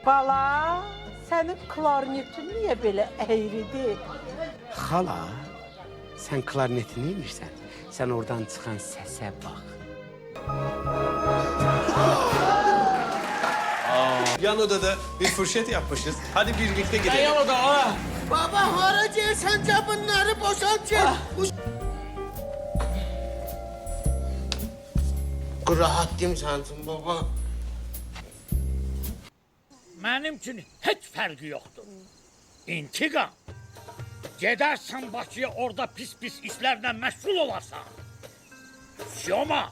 Bala, senin klarnetin niye böyle eğridir? Hala, sen klarneti neymişsen? Sen oradan çıkan sese bak. Yan odada bir fırşet yapmışız. Hadi birlikte gidelim. Baba haraca sen bunları boşaltın. Rahat değil mi sensin baba? Mənim üçün heç fərqi yoxdur. İntiqam. Gedərsən Bakıya, orada pis-pis işlərlə məşğul olarsan. Siyoma,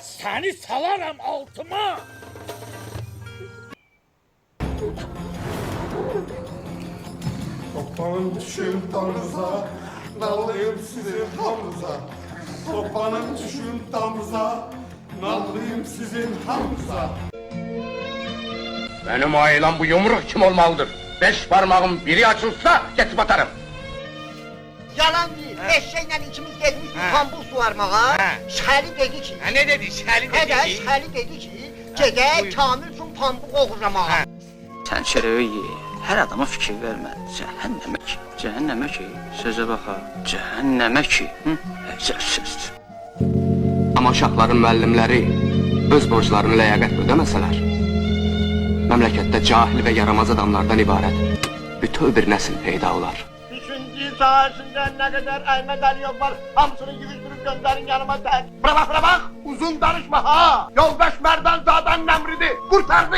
səni salaram altıma. Toplanın düşün damınıza, nallıyım sizin hamınıza. Toplanın düşün damınıza, nallıyım sizin hamınıza. Benim ailem bu yumruk kim olmalıdır? 5 parmağım biri açılsa kesip atarım. Yalan değil. Eşeğiyle ikimiz gelmiştik İstanbul suvarmağa. Şəli dedi ki... Ne dedi? Şerli Şəli dedi ki... Gedək Kamil üçün pambıq oğurlamağa. Sən çörəyi ye, hər adama fikir vermə. Cəhənnəmə ki, cəhənnəmə ki, sözə bax ha, cəhənnəmə ki, sözdür. Ama uşaqların müəllimləri öz borclarını ləyaqətlə ödəməsələr, məmləkətdə cahil və yaramaz adamlardan ibarət bütöv bir nəsil peyda olar. Düşündüğü sahasında ne kadar Ahmet Aliyev var, hamısını yürütürüp gönderin yanıma tek. Bura bak, uzun danışma ha! Yoldaş Merdan Za'dan Nemridi kurtardı!